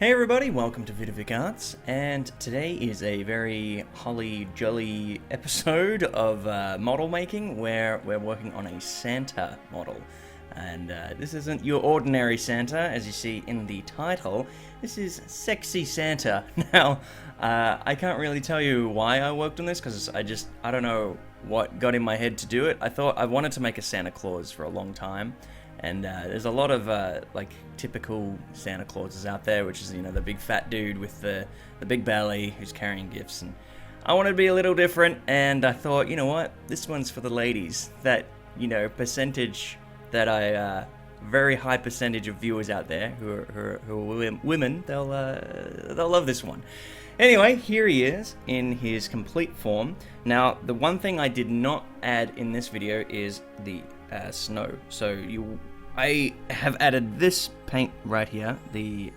Hey everybody, welcome to Vidivic Arts, and today is a very holly jolly episode of model making where we're working on a Santa model. And this isn't your ordinary Santa, as you see in the title. This is Sexy Santa. Now, I can't really tell you why I worked on this, because I don't know what got in my head to do it. I wanted to make a Santa Claus for a long time. And there's a lot of like typical Santa Clauses out there, which is, you know, the big fat dude with the big belly who's carrying gifts. And I wanted to be a little different, and I thought, you know what, this one's for the ladies. That, you know, percentage that very high percentage of viewers out there who are women, they'll love this one. Anyway, here he is in his complete form. Now, the one thing I did not add in this video is the snow. So I have added this paint right here, the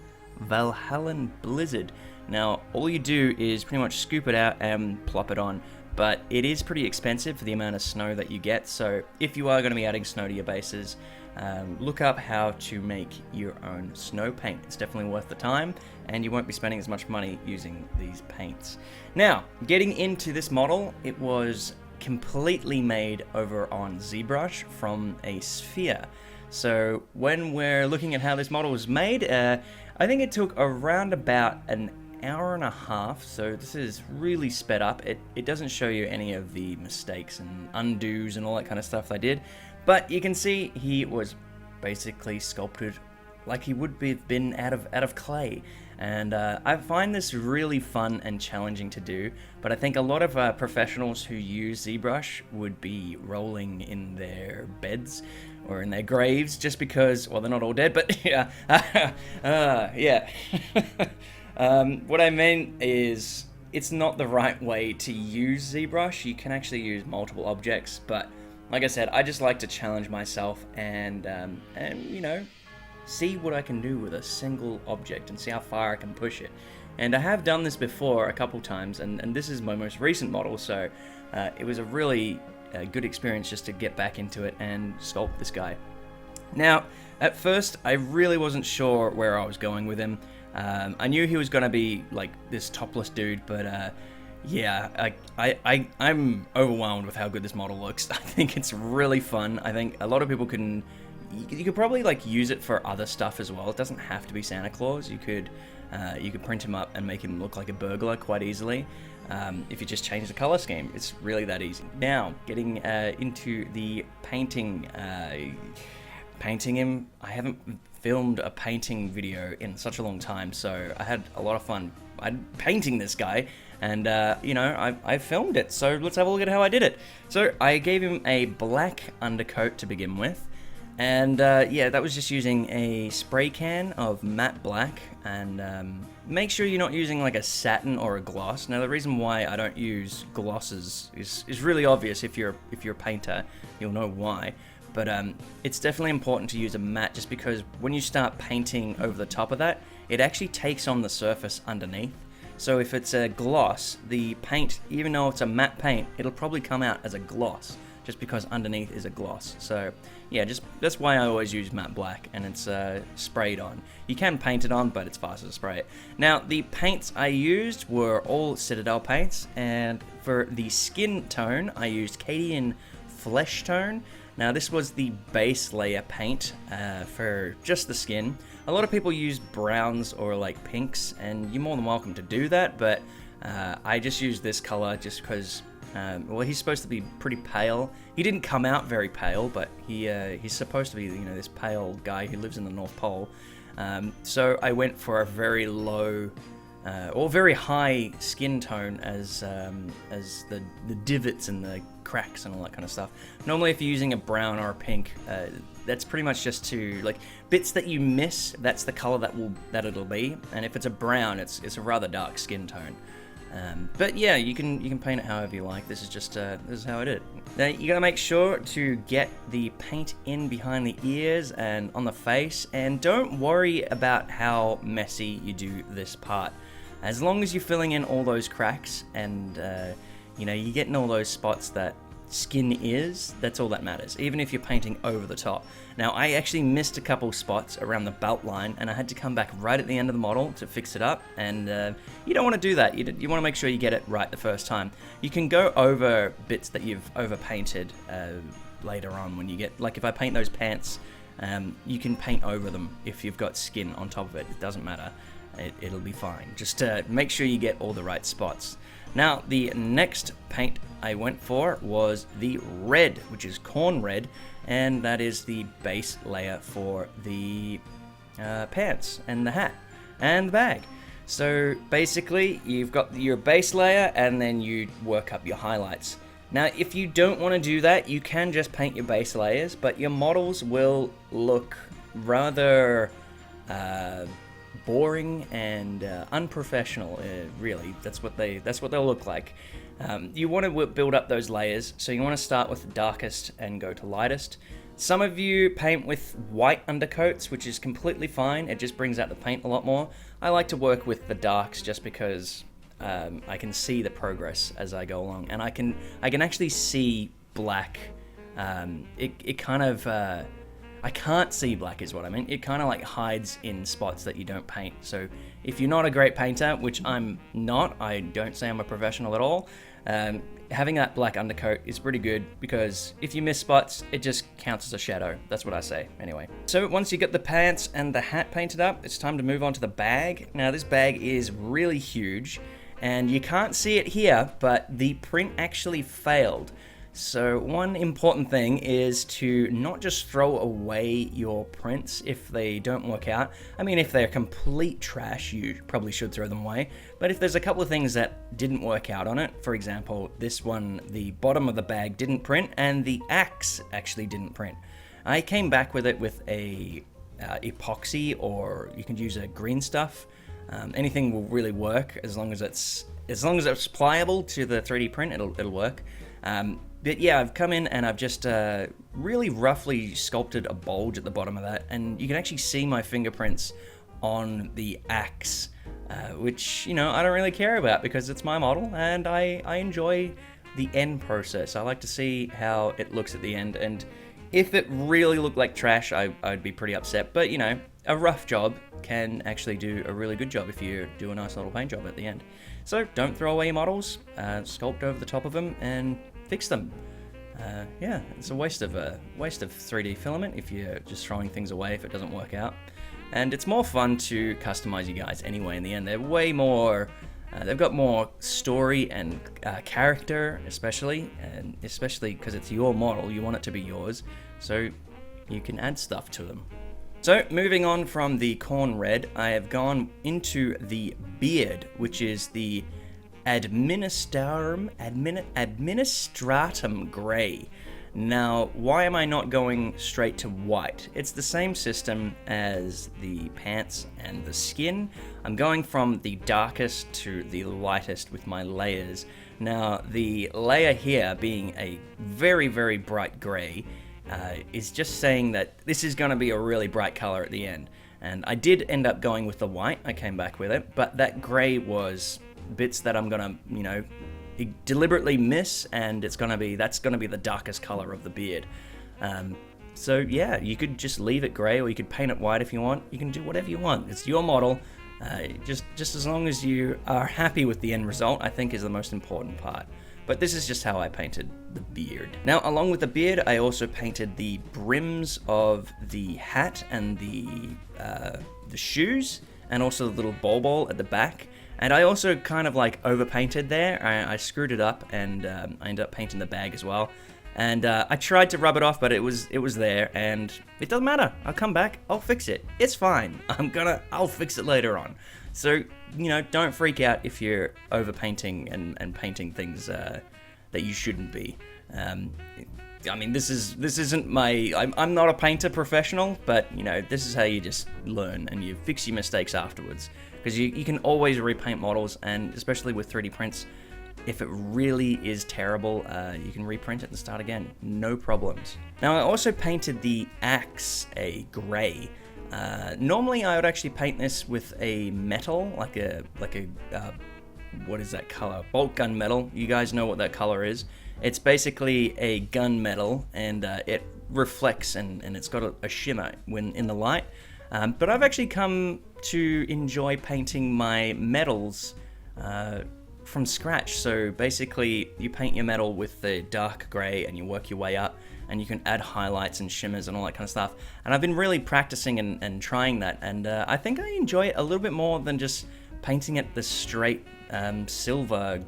Valhallan Blizzard. Now, all you do is pretty much scoop it out and plop it on, but it is pretty expensive for the amount of snow that you get. So if you are going to be adding snow to your bases, look up how to make your own snow paint. It's definitely worth the time, and you won't be spending as much money using these paints. Now, getting into this model, it was completely made over on ZBrush from a sphere. So when we're looking at how this model was made, I think it took around about an hour and a half, so this is really sped up. It doesn't show you any of the mistakes and undos and all that kind of stuff I did, but you can see he was basically sculpted like he would have been out of clay. And I find this really fun and challenging to do, but I think a lot of professionals who use ZBrush would be rolling in their beds or in their graves just because, well, they're not all dead, but yeah. Yeah. What I mean is, it's not the right way to use ZBrush. You can actually use multiple objects, but like I said, I just like to challenge myself and you know, see what I can do with a single object and see how far I can push it. And I have done this before a couple times, and this is my most recent model, so it was a really good experience just to get back into it and sculpt this guy. Now, at first, I really wasn't sure where I was going with him. I knew he was going to be like this topless dude, but yeah, I'm overwhelmed with how good this model looks. I think it's really fun. I think a lot of people you could probably like use it for other stuff as well. It doesn't have to be Santa Claus. You could print him up and make him look like a burglar quite easily. If you just change the color scheme, it's really that easy. Now, getting into the painting, painting him. I haven't filmed a painting video in such a long time, so I had a lot of fun painting this guy, and you know, I filmed it. So let's have a look at how I did it. So I gave him a black undercoat to begin with. And yeah, that was just using a spray can of matte black, and make sure you're not using like a satin or a gloss. Now, the reason why I don't use glosses is really obvious. If you're a painter, you'll know why. But it's definitely important to use a matte, just because when you start painting over the top of that, it actually takes on the surface underneath. So if it's a gloss, the paint, even though it's a matte paint, it'll probably come out as a gloss, just because underneath is a gloss. So yeah, that's why I always use matte black, and it's sprayed on. You can paint it on, but it's faster to spray it. Now, the paints I used were all Citadel paints, and for the skin tone, I used Cadian Flesh Tone. Now, this was the base layer paint for just the skin. A lot of people use browns or like pinks, and you're more than welcome to do that, but I just used this color just because well, he's supposed to be pretty pale. He didn't come out very pale, but he's supposed to be, you know, this pale guy who lives in the North Pole. So I went for a very low or very high skin tone as the divots and the cracks and all that kind of stuff. Normally, if you're using a brown or a pink, that's pretty much just to, like, bits that you miss, that's the color that it'll be. And if it's a brown, it's a rather dark skin tone. But yeah, you can paint it however you like. This is just this is how I did it. Now, you gotta make sure to get the paint in behind the ears and on the face, and don't worry about how messy you do this part. As long as you're filling in all those cracks and you know, you're getting all those spots that skin is, that's all that matters, even if you're painting over the top. Now, I actually missed a couple spots around the belt line, and I had to come back right at the end of the model to fix it up, and you don't want to do that. You want to make sure you get it right the first time. You can go over bits that you've overpainted later on when you get, like if I paint those pants, you can paint over them if you've got skin on top of it. It doesn't matter. It'll be fine. Just make sure you get all the right spots. Now, the next paint I went for was the red, which is corn red, and that is the base layer for the pants and the hat and the bag. So basically, you've got your base layer and then you work up your highlights. Now, if you don't want to do that, you can just paint your base layers, but your models will look rather boring and unprofessional. Really, that's what they'll look like. You want to build up those layers, so you want to start with the darkest and go to lightest. Some of you paint with white undercoats, which is completely fine. It just brings out the paint a lot more. I like to work with the darks just because I can see the progress as I go along, and I can actually see black. It kind of I can't see black is what I mean. It kind of like hides in spots that you don't paint. So if you're not a great painter, which I'm not, I don't say I'm a professional at all, having that black undercoat is pretty good, because if you miss spots, it just counts as a shadow. That's what I say, anyway. So once you get the pants and the hat painted up, it's time to move on to the bag. Now, this bag is really huge, and you can't see it here, but the print actually failed. So one important thing is to not just throw away your prints if they don't work out. I mean, if they're complete trash, you probably should throw them away. But if there's a couple of things that didn't work out on it, for example, this one, the bottom of the bag didn't print, and the axe actually didn't print. I came back with it with a epoxy, or you can use a green stuff. Anything will really work as long as it's pliable to the 3D print. It'll work. But yeah, I've come in and I've just really roughly sculpted a bulge at the bottom of that, and you can actually see my fingerprints on the axe, which, you know, I don't really care about because it's my model and I enjoy the end process. I like to see how it looks at the end, and if it really looked like trash, I'd be pretty upset. But, you know, a rough job can actually do a really good job if you do a nice little paint job at the end. So don't throw away your models, sculpt over the top of them and fix them. Yeah, it's a waste of 3D filament if you're just throwing things away if it doesn't work out. And it's more fun to customize you guys anyway. In the end, they're way more. They've got more story and character, especially because it's your model. You want it to be yours, so you can add stuff to them. So moving on from the corn red, I have gone into the beard, which is the Administratum Gray. Now, why am I not going straight to white? It's the same system as the pants and the skin. I'm going from the darkest to the lightest with my layers. Now, the layer here being a very, very bright gray is just saying that this is going to be a really bright color at the end. And I did end up going with the white. I came back with it, but that gray was bits that I'm gonna, you know, deliberately miss, and that's gonna be the darkest color of the beard. So yeah, you could just leave it gray, or you could paint it white if you want. You can do whatever you want. It's your model. Just as long as you are happy with the end result, I think is the most important part. But this is just how I painted the beard. Now, along with the beard, I also painted the brims of the hat and the shoes, and also the little ball at the back. And I also kind of like overpainted there. I screwed it up, and I ended up painting the bag as well. And I tried to rub it off, but it was there, and it doesn't matter. I'll come back. I'll fix it. It's fine. I'll fix it later on. So, you know, don't freak out if you're overpainting and painting things that you shouldn't be. I mean, this isn't I'm not a painter professional, but, you know, this is how you just learn and you fix your mistakes afterwards. Because you can always repaint models, and especially with 3D prints, if it really is terrible, you can reprint it and start again. No problems. Now, I also painted the axe a gray. Normally, I would actually paint this with a metal, like a what is that color? Bolt gunmetal. You guys know what that color is. It's basically a gunmetal, and it reflects and it's got a shimmer when in the light. But I've actually come to enjoy painting my metals from scratch. So basically, you paint your metal with the dark gray and you work your way up, and you can add highlights and shimmers and all that kind of stuff. And I've been really practicing and trying that, and I think I enjoy it a little bit more than just painting it the straight silver,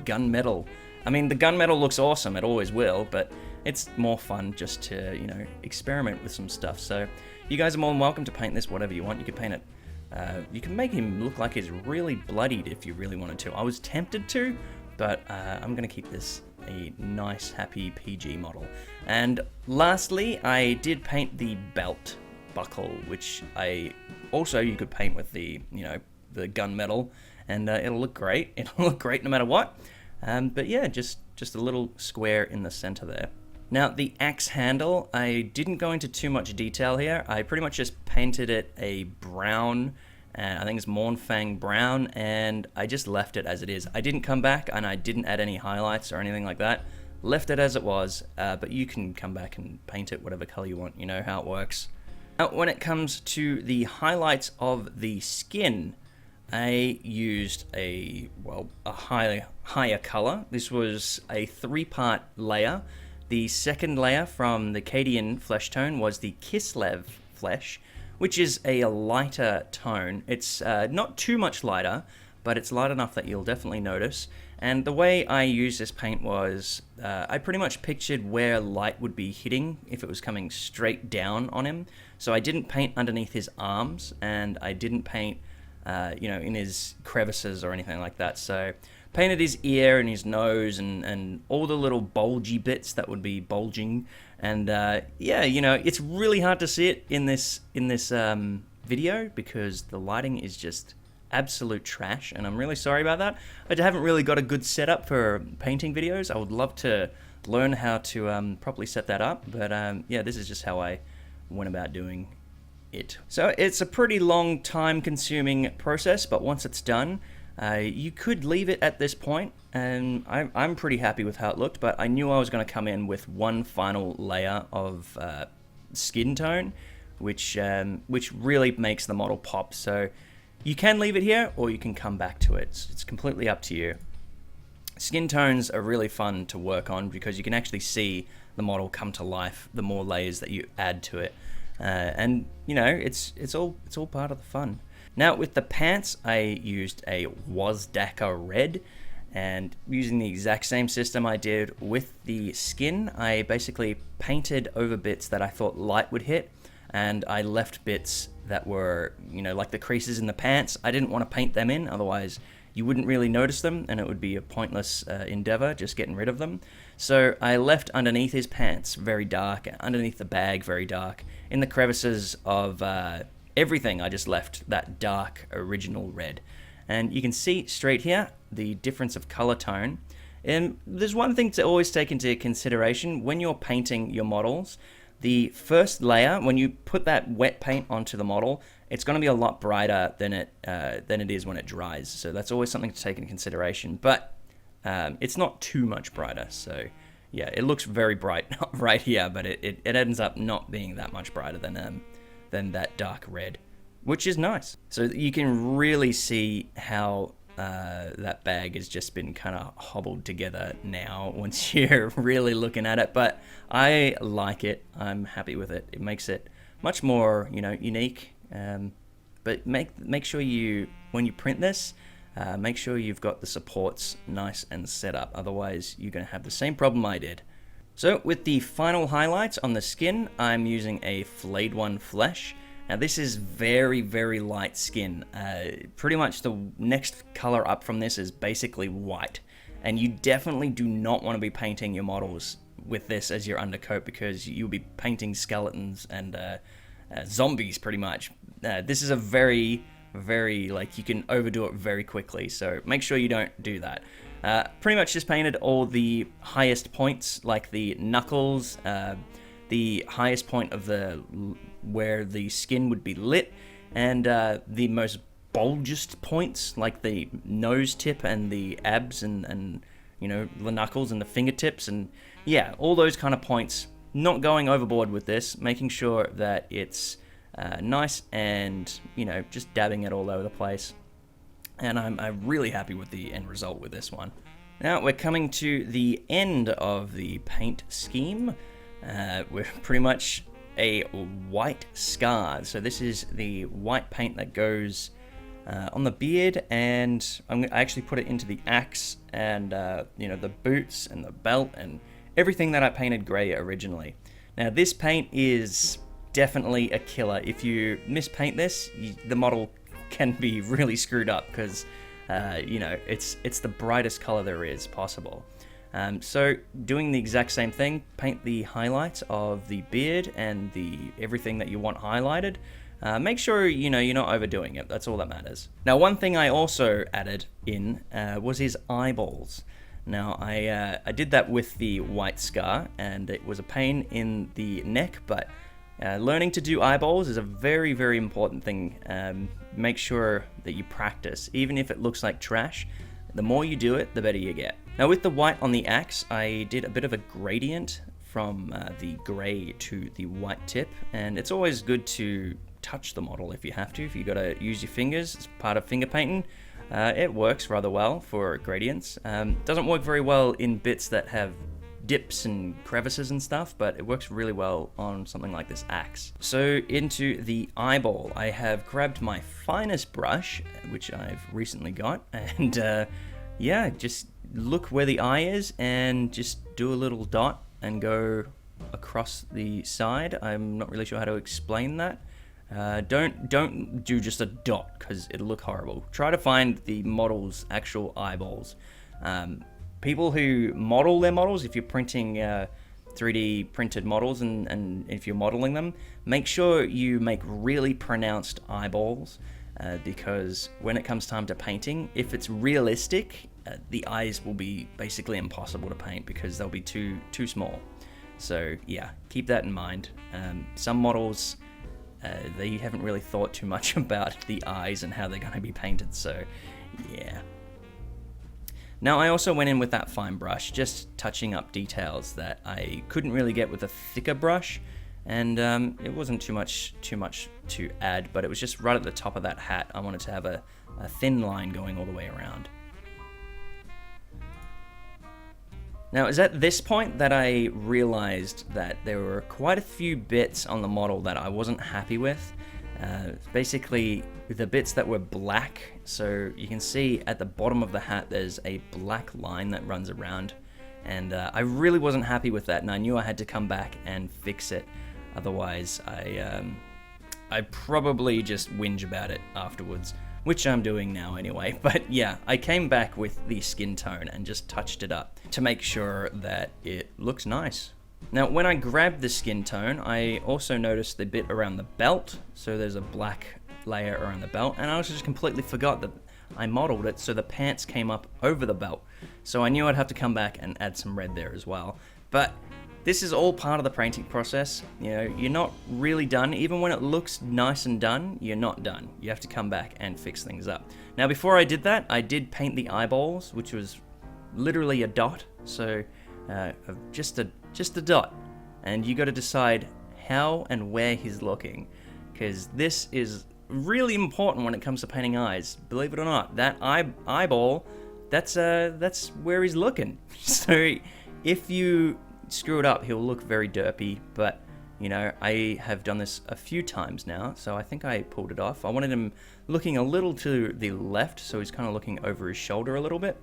gunmetal. I mean, the gunmetal looks awesome, it always will, but it's more fun just to, experiment with some stuff. So you guys are more than welcome to paint this whatever you want. You can paint it, you can make him look like he's really bloodied if you really wanted to. I was tempted to, but I'm going to keep this a nice, happy PG model. And lastly, I did paint the belt buckle, which you could paint with the, the gunmetal, and it'll look great. It'll look great no matter what. But yeah, just a little square in the center there. Now, the axe handle, I didn't go into too much detail here. I pretty much just painted it a brown, I think it's Mornfang brown, and I just left it as it is. I didn't come back and I didn't add any highlights or anything like that. Left it as it was, but you can come back and paint it whatever color you want. You know how it works. Now, when it comes to the highlights of the skin, I used a higher color. This was a 3-part layer. The second layer from the Cadian flesh tone was the Kislev flesh, which is a lighter tone. It's not too much lighter, but it's light enough that you'll definitely notice. And the way I used this paint was, I pretty much pictured where light would be hitting if it was coming straight down on him. So I didn't paint underneath his arms, and I didn't paint in his crevices or anything like that. So painted his ear and his nose and all the little bulgy bits that would be bulging. And it's really hard to see it in this video because the lighting is just absolute trash, and I'm really sorry about that. I haven't really got a good setup for painting videos. I would love to learn how to properly set that up, but this is just how I went about doing it. So it's a pretty long time consuming process, but once it's done, you could leave it at this point, and I'm pretty happy with how it looked, but I knew I was going to come in with one final layer of skin tone, which really makes the model pop. So you can leave it here, or you can come back to it. It's completely up to you. Skin tones are really fun to work on because you can actually see the model come to life the more layers that you add to it. It's all part of the fun. Now with the pants, I used a Wazdaka red, and using the exact same system I did with the skin, I basically painted over bits that I thought light would hit, and I left bits that were, like the creases in the pants. I didn't want to paint them in, otherwise you wouldn't really notice them, and it would be a pointless endeavor just getting rid of them. So I left underneath his pants very dark, underneath the bag very dark. In the crevices of everything, I just left that dark original red. And you can see straight here the difference of color tone. And there's one thing to always take into consideration when you're painting your models. The first layer, when you put that wet paint onto the model, it's going to be a lot brighter than it is when it dries. So that's always something to take into consideration. But it's not too much brighter. So yeah, it looks very bright right here, but it ends up not being that much brighter than that dark red, which is nice. So you can really see how that bag has just been kind of hobbled together now once you're really looking at it, but I like it. I'm happy with it. It makes it much more, unique. But make sure when you print this, make sure you've got the supports nice and set up. Otherwise, you're going to have the same problem I did. So with the final highlights on the skin, I'm using a flayed one flesh. Now this is very, very light skin. Pretty much the next color up from this is basically white. And you definitely do not want to be painting your models with this as your undercoat, because you'll be painting skeletons and zombies pretty much. This is a very, very, you can overdo it very quickly, so make sure you don't do that. Pretty much just painted all the highest points, like the knuckles, the highest point of where the skin would be lit, and the most bulgest points, like the nose tip and the abs and you know, the knuckles and the fingertips, and yeah, all those kind of points. Not going overboard with this, making sure that it's nice and, you know, just dabbing it all over the place. And I'm really happy with the end result with this one. Now we're coming to the end of the paint scheme. We're pretty much a white scar. So this is the white paint that goes on the beard, and I actually put it into the axe and you know, the boots and the belt and everything that I painted grey originally. Now this paint is definitely a killer. If you mispaint this, the model can be really screwed up because you know, it's the brightest color there is possible. So doing the exact same thing, paint the highlights of the beard and everything that you want highlighted. Make sure, you know, you're not overdoing it. That's all that matters. Now, one thing I also added in was his eyeballs. Now, I did that with the white scar, and it was a pain in the neck, but learning to do eyeballs is a very, very important thing. Make sure that you practice. Even if it looks like trash, the more you do it, the better you get. Now, with the white on the axe, I did a bit of a gradient from the gray to the white tip, and it's always good to touch the model if you have to. If you got to use your fingers as part of finger painting, it works rather well for gradients. Doesn't work very well in bits that have dips and crevices and stuff, but it works really well on something like this axe. So into the eyeball, I have grabbed my finest brush, which I've recently got, and yeah, just look where the eye is and just do a little dot and go across the side. I'm not really sure how to explain that. Don't do just a dot because it'll look horrible. Try to find the model's actual eyeballs. People who model their models, if you're printing 3D printed models and if you're modeling them, make sure you make really pronounced eyeballs because when it comes time to painting, if it's realistic, the eyes will be basically impossible to paint because they'll be too small. So yeah, keep that in mind. Some models, they haven't really thought too much about the eyes and how they're going to be painted, so yeah. Now I also went in with that fine brush, just touching up details that I couldn't really get with a thicker brush, and it wasn't too much to add, but it was just right at the top of that hat. I wanted to have a thin line going all the way around. Now, it was at this point that I realized that there were quite a few bits on the model that I wasn't happy with. Basically, the bits that were black, so you can see at the bottom of the hat there's a black line that runs around, and I really wasn't happy with that, and I knew I had to come back and fix it. Otherwise, I'd probably just whinge about it afterwards, which I'm doing now anyway. But yeah, I came back with the skin tone and just touched it up to make sure that it looks nice. Now, when I grabbed the skin tone, I also noticed the bit around the belt. So there's a black layer around the belt, and I also just completely forgot that I modeled it so the pants came up over the belt. So I knew I'd have to come back and add some red there as well. But this is all part of the painting process. You know, you're not really done. Even when it looks nice and done, you're not done. You have to come back and fix things up. Now, before I did that, I did paint the eyeballs, which was literally a dot. So just a dot. And you got to decide how and where he's looking, because this is really important when it comes to painting eyes. Believe it or not, that eyeball, that's where he's looking. So if you screw it up, he'll look very derpy, but you know, I have done this a few times now, so I think I pulled it off. I wanted him looking a little to the left, so he's kind of looking over his shoulder a little bit,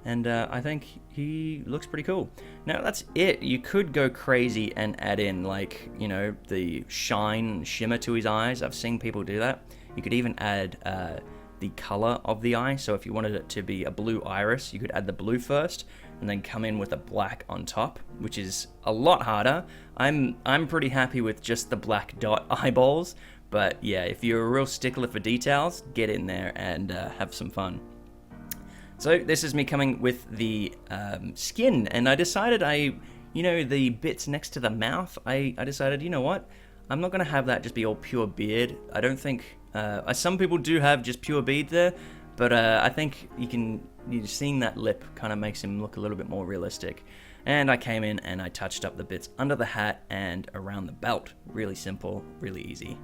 and I think he looks pretty cool. Now that's it. You could go crazy and add in, like, you know, the shine and shimmer to his eyes. I've seen people do that. You could even add the color of the eye, so if you wanted it to be a blue iris, you could add the blue first and then come in with a black on top, which is a lot harder. I'm pretty happy with just the black dot eyeballs, but yeah, if you're a real stickler for details, get in there and have some fun. So this is me coming with the skin, and I decided the bits next to the mouth, I decided, you know what, I'm not gonna have that just be all pure beard. I don't think Some people do have just pure bead there, but I think you're seeing that lip kind of makes him look a little bit more realistic. And I came in and I touched up the bits under the hat and around the belt. Really simple, really easy.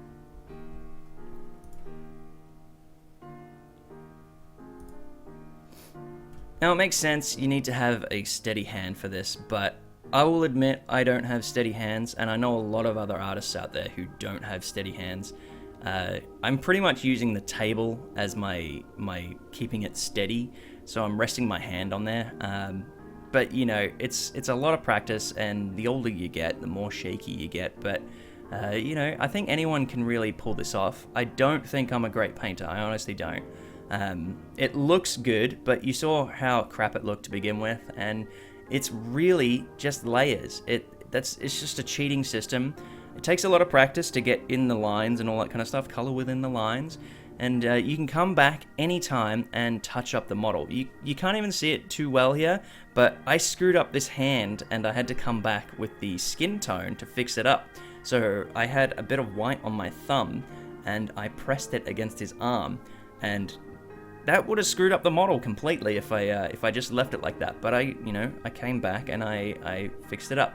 Now it makes sense, you need to have a steady hand for this, but I will admit I don't have steady hands, and I know a lot of other artists out there who don't have steady hands. I'm pretty much using the table as my keeping it steady, so I'm resting my hand on there. But you know, it's a lot of practice, and the older you get, the more shaky you get. But you know, I think anyone can really pull this off. I don't think I'm a great painter. I honestly don't. It looks good, but you saw how crap it looked to begin with, and it's really just layers. It's just a cheating system. It takes a lot of practice to get in the lines and all that kind of stuff, color within the lines, and you can come back anytime and touch up the model. You can't even see it too well here, but I screwed up this hand and I had to come back with the skin tone to fix it up. So I had a bit of white on my thumb and I pressed it against his arm, and that would have screwed up the model completely if I just left it like that. But I came back and I fixed it up.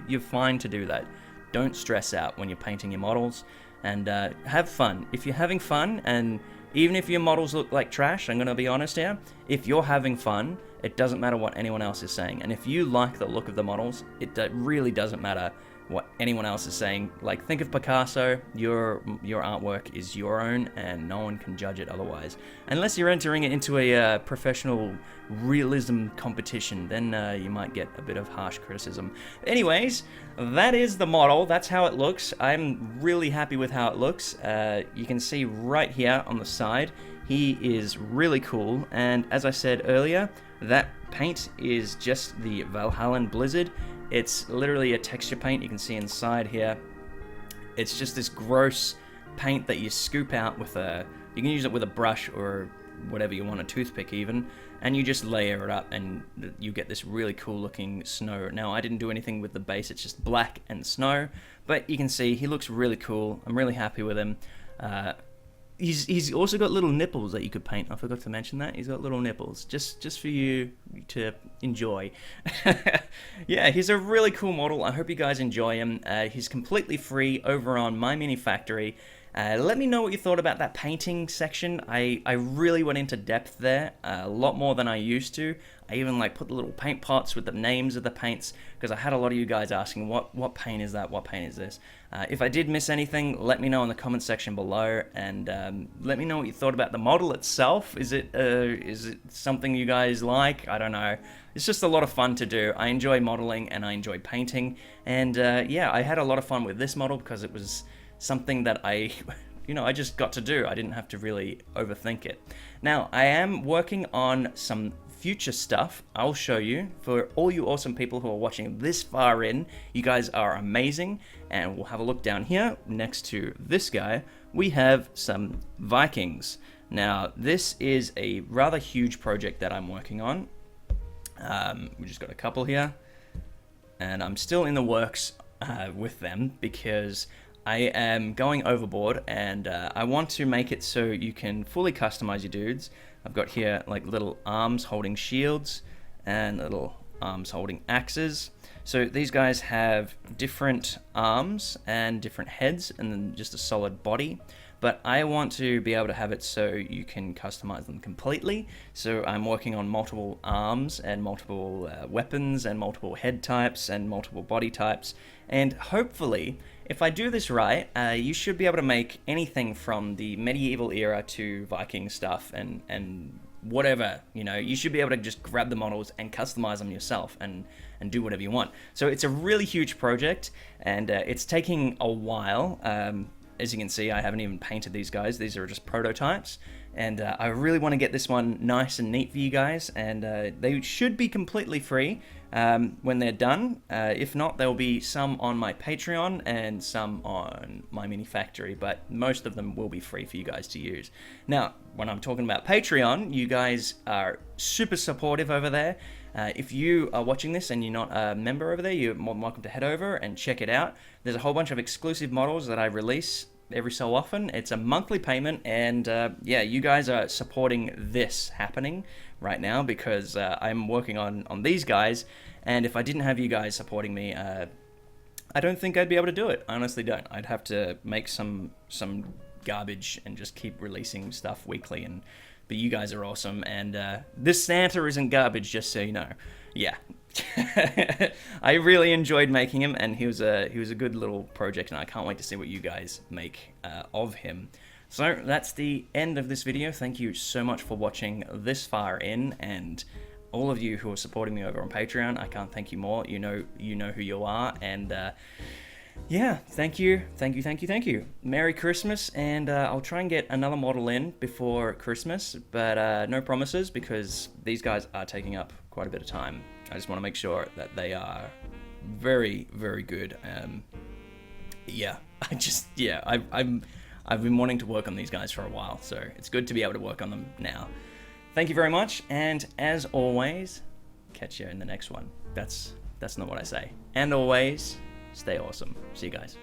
You're fine to do that. Don't stress out when you're painting your models, and have fun. If you're having fun, and even if your models look like trash, I'm gonna be honest here, if you're having fun, it doesn't matter what anyone else is saying. And if you like the look of the models, it really doesn't matter what anyone else is saying. Like, think of Picasso. Your artwork is your own, and no one can judge it otherwise, unless you're entering it into a professional realism competition. Then you might get a bit of harsh criticism. Anyways, that is the model. That's how it looks. I'm really happy with how it looks. You can see right here on the side, he is really cool. And as I said earlier, that paint is just the Valhallan Blizzard. It's literally a texture paint. You can see inside here. It's just this gross paint that you scoop out with you can use it with a brush or whatever you want, a toothpick even, and you just layer it up and you get this really cool looking snow. Now, I didn't do anything with the base, it's just black and snow, but you can see he looks really cool. I'm really happy with him. He's also got little nipples that you could paint. I forgot to mention that. He's got little nipples, just for you to enjoy. Yeah, he's a really cool model. I hope you guys enjoy him. He's completely free over on My Mini Factory. Let me know what you thought about that painting section. I really went into depth there, a lot more than I used to. I even put the little paint pots with the names of the paints, because I had a lot of you guys asking, what paint is that? What paint is this? If I did miss anything, let me know in the comment section below, and let me know what you thought about the model itself. Is it something you guys like? I don't know. It's just a lot of fun to do. I enjoy modeling and I enjoy painting, and yeah, I had a lot of fun with this model because it was something that I just got to do. I didn't have to really overthink it. Now, I am working on some future stuff I'll show you. For all you awesome people who are watching this far in, you guys are amazing. And we'll have a look down here next to this guy. We have some Vikings. Now, this is a rather huge project that I'm working on. We just got a couple here, and I'm still in the works with them because I am going overboard, and I want to make it so you can fully customize your dudes. I've got here little arms holding shields and little arms holding axes. So these guys have different arms and different heads and then just a solid body. But I want to be able to have it so you can customize them completely. So I'm working on multiple arms and multiple weapons and multiple head types and multiple body types. And hopefully, if I do this right, you should be able to make anything from the medieval era to Viking stuff and whatever, you should be able to just grab the models and customize them yourself and do whatever you want. So it's a really huge project, and it's taking a while. As you can see, I haven't even painted these guys. These are just prototypes, and I really want to get this one nice and neat for you guys, and they should be completely free when they're done. If not, there'll be some on my Patreon and some on My Mini Factory, but most of them will be free for you guys to use. Now, when I'm talking about Patreon, you guys are super supportive over there. If you are watching this and you're not a member over there, you're more than welcome to head over and check it out. There's a whole bunch of exclusive models that I release every so often. It's a monthly payment, and yeah, you guys are supporting this happening right now because I'm working on these guys, and if I didn't have you guys supporting me, I don't think I'd be able to do it. I honestly don't. I'd have to make some garbage and just keep releasing stuff weekly, but you guys are awesome, and this Santa isn't garbage, just so you know. Yeah. I really enjoyed making him, and he was a good little project, and I can't wait to see what you guys make of him. So that's the end of this video. Thank you so much for watching this far in, and all of you who are supporting me over on Patreon. I can't thank you more. You know who you are, and yeah, thank you. Merry Christmas, and I'll try and get another model in before Christmas, but no promises because these guys are taking up quite a bit of time. I just want to make sure that they are very, very good. Yeah, I've been wanting to work on these guys for a while, so it's good to be able to work on them now. Thank you very much, and as always, catch you in the next one. That's not what I say. And always, stay awesome. See you guys.